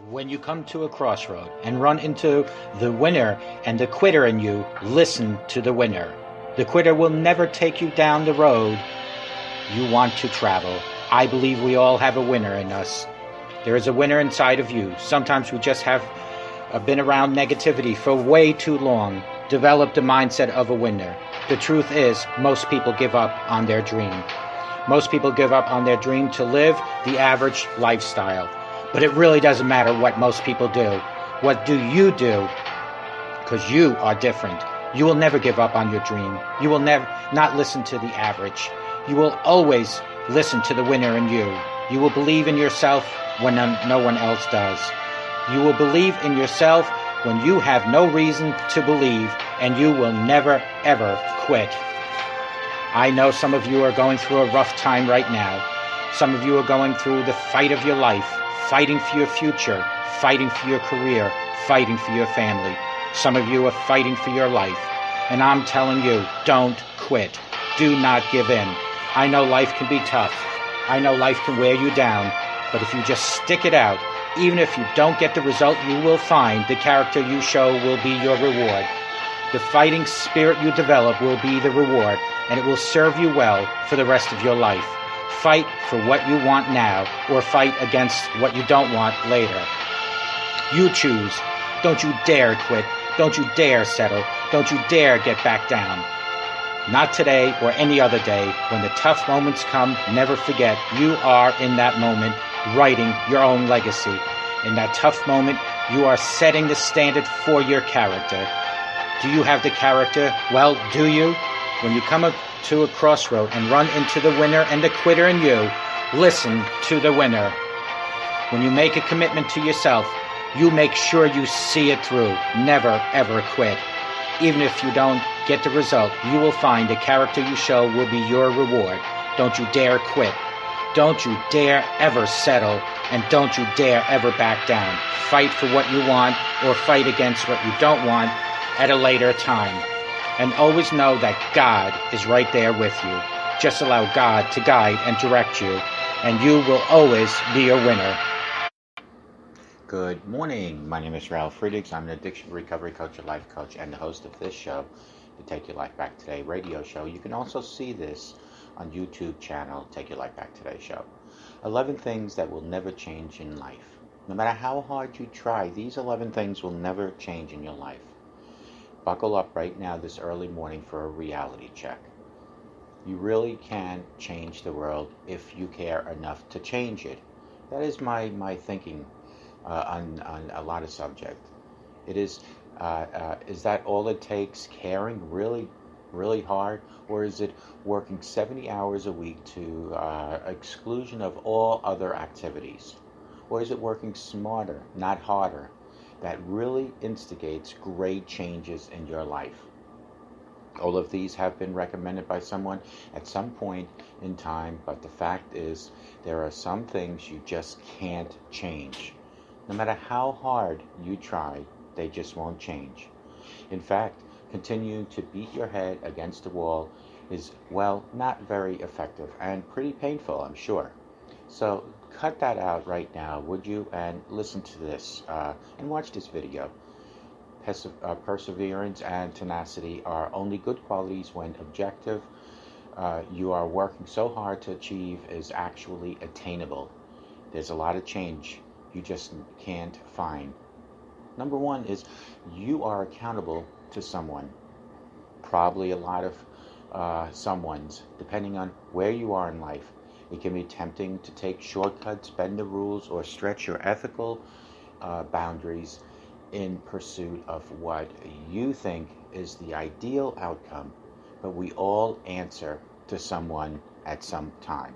When you come to a crossroad and run into the winner and the quitter in you, listen to the winner. The quitter will never take you down the road you want to travel. I believe we all have a winner in us. There is a winner inside of you. Sometimes we just have been around negativity for way too long, developed the mindset of a winner. The truth is, most people give up on their dream. Most people give up on their dream to live the average lifestyle. But it really doesn't matter what most people do. What do you do? Because you are different. You will never give up on your dream. You will never not listen to the average. You will always listen to the winner in you. You will believe in yourself when no one else does. You will believe in yourself when you have no reason to believe, and you will never, ever quit. I know some of you are going through a rough time right now. Some of you are going through the fight of your life, fighting for your future, fighting for your career, fighting for your family. Some of you are fighting for your life. And I'm telling you, don't quit. Do not give in. I know life can be tough. I know life can wear you down. But if you just stick it out, even if you don't get the result you will find, the character you show will be your reward. The fighting spirit you develop will be the reward, and it will serve you well for the rest of your life. Fight for what you want now, or fight against what you don't want later. You choose. Don't you dare quit. Don't you dare settle. Don't you dare get back down. Not today or any other day. When the tough moments come, never forget you are in that moment writing your own legacy. In that tough moment, you are setting the standard for your character. Do you have the character? Well, do you? When you come to a crossroad and run into the winner and the quitter in you, listen to the winner. When you make a commitment to yourself, you make sure you see it through. Never, ever quit. Even if you don't get the result, you will find the character you show will be your reward. Don't you dare quit. Don't you dare ever settle, and don't you dare ever back down. Fight for what you want or fight against what you don't want at a later time. And always know that God is right there with you. Just allow God to guide and direct you, and you will always be a winner. Good morning. My name is Ralf Friedrichs. I'm an addiction recovery coach, a life coach, and the host of this show, the Take Your Life Back Today radio show. You can also see this on YouTube channel, Take Your Life Back Today show. 11 things that will never change in life. No matter how hard you try, these 11 things will never change in your life. Buckle up right now this early morning for a reality check. You really can change the world if you care enough to change it. That is my thinking on a lot of subject. It is that all it takes, caring really, really hard, or is it working 70 hours a week to exclusion of all other activities? Or is it working smarter, not harder, that really instigates great changes in your life? All of these have been recommended by someone at some point in time, but the fact is there are some things you just can't change. No matter how hard you try, they just won't change. In fact, continuing to beat your head against the wall is, well, not very effective and pretty painful, I'm sure. So cut that out right now, would you, and listen to this and watch this video. Perseverance and tenacity are only good qualities when objective you are working so hard to achieve is actually attainable. There's a lot of change you just can't find. Number one is you are accountable to someone. Probably a lot of someone's, depending on where you are in life. It can be tempting to take shortcuts, bend the rules, or stretch your ethical boundaries in pursuit of what you think is the ideal outcome. But we all answer to someone at some time.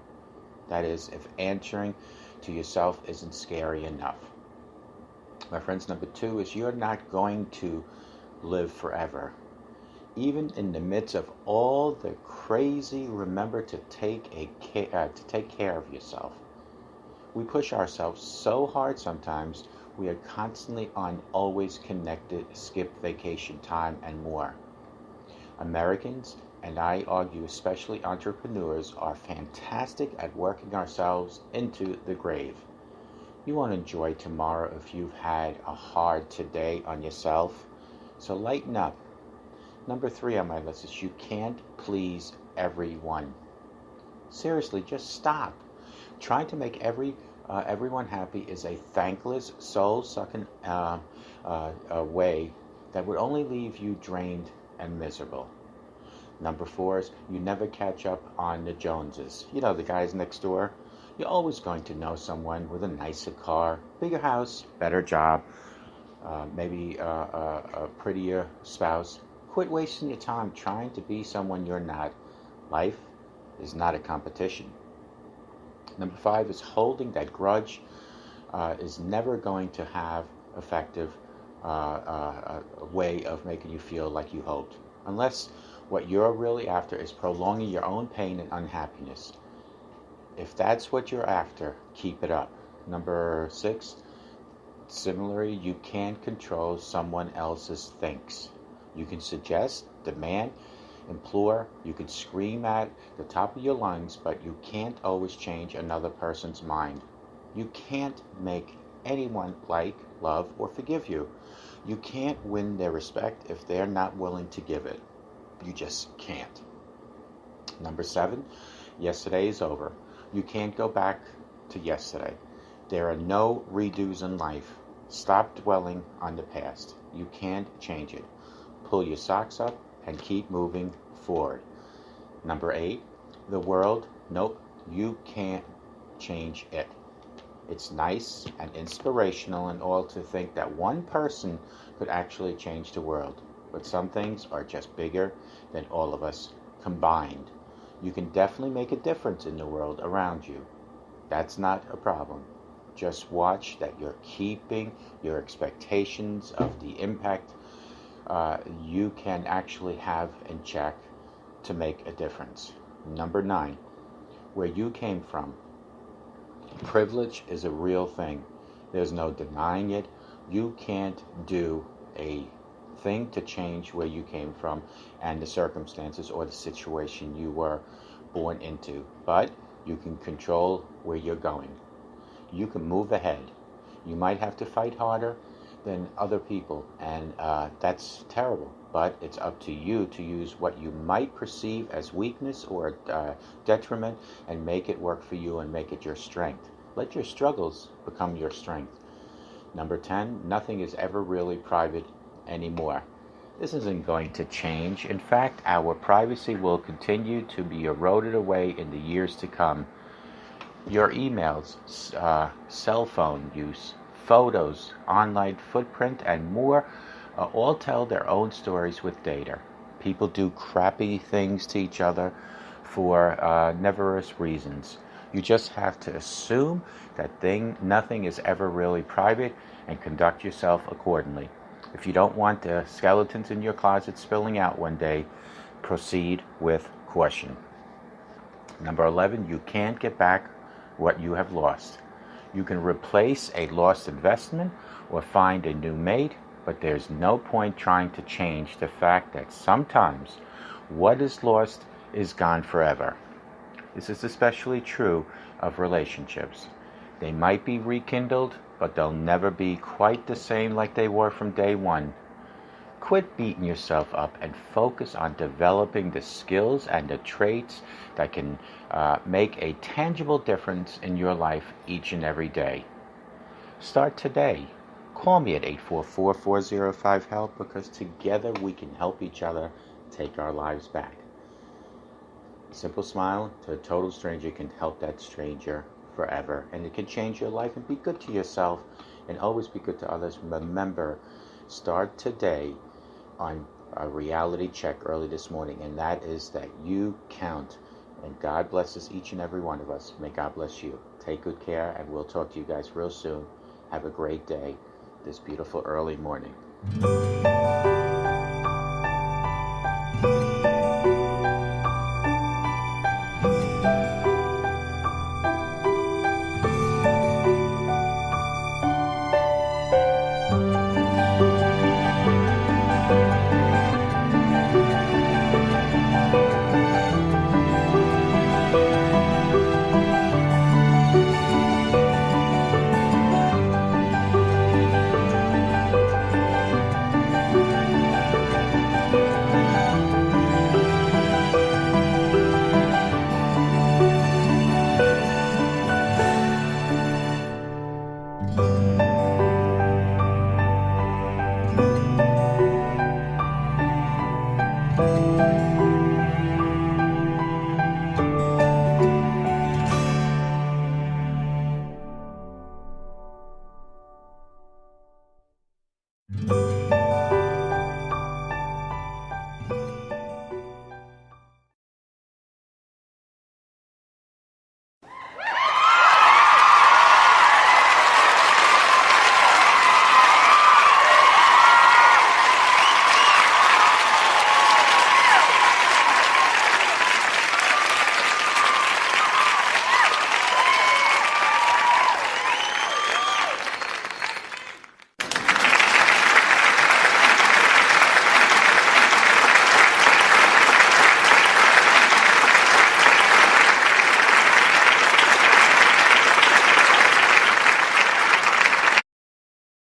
That is, if answering to yourself isn't scary enough. My friends, number two is you're not going to live forever. Even in the midst of all the crazy, remember to take care of yourself. We push ourselves so hard sometimes, we are constantly on always connected, skip vacation time, and more. Americans, and I argue especially entrepreneurs, are fantastic at working ourselves into the grave. You won't enjoy tomorrow if you've had a hard today on yourself. So lighten up. Number 3 on my list is you can't please everyone. Seriously, just stop. Trying to make everyone happy is a thankless, soul-sucking way that would only leave you drained and miserable. Number 4 is you never catch up on the Joneses. You know, the guys next door. You're always going to know someone with a nicer car, bigger house, better job, maybe a prettier spouse. Quit wasting your time trying to be someone you're not. Life is not a competition. Number 5 is holding that grudge is never going to have effective way of making you feel like you hoped. Unless what you're really after is prolonging your own pain and unhappiness. If that's what you're after, keep it up. Number 6, similarly, you can't control someone else's thinks. You can suggest, demand, implore, you can scream at the top of your lungs, but you can't always change another person's mind. You can't make anyone like, love, or forgive you. You can't win their respect if they're not willing to give it. You just can't. Number 7, yesterday is over. You can't go back to yesterday. There are no redos in life. Stop dwelling on the past. You can't change it. Pull your socks up and keep moving forward. Number 8, the world, nope, you can't change it. It's nice and inspirational and all to think that one person could actually change the world. But some things are just bigger than all of us combined. You can definitely make a difference in the world around you. That's not a problem. Just watch that you're keeping your expectations of the impact you can actually have in check to make a difference. Number 9, where you came from. Privilege is a real thing. There's no denying it. You can't do a thing to change where you came from and the circumstances or the situation you were born into, but you can control where you're going. You can move ahead. You might have to fight harder than other people, and that's terrible, but it's up to you to use what you might perceive as weakness or detriment and make it work for you and make it your strength. Let your struggles become your strength. Number 10, nothing is ever really private anymore. This isn't going to change. In fact, our privacy will continue to be eroded away in the years to come. Your emails, cell phone use, photos, online footprint, and more all tell their own stories with data. People do crappy things to each other for nefarious reasons. You just have to assume that nothing is ever really private and conduct yourself accordingly. If you don't want the skeletons in your closet spilling out one day, proceed with caution. Number 11, you can't get back what you have lost. You can replace a lost investment or find a new mate, but there's no point trying to change the fact that sometimes what is lost is gone forever. This is especially true of relationships. They might be rekindled, but they'll never be quite the same like they were from day one. Quit beating yourself up and focus on developing the skills and the traits that can make a tangible difference in your life each and every day. Start today. Call me at 844-405-HELP because together we can help each other take our lives back. A simple smile to a total stranger can help that stranger forever, and it can change your life. And be good to yourself and always be good to others. Remember, start today on a reality check early this morning, and that is that you count, and God blesses each and every one of us. May God bless you. Take good care, and we'll talk to you guys real soon. Have a great day this beautiful early morning. Bye.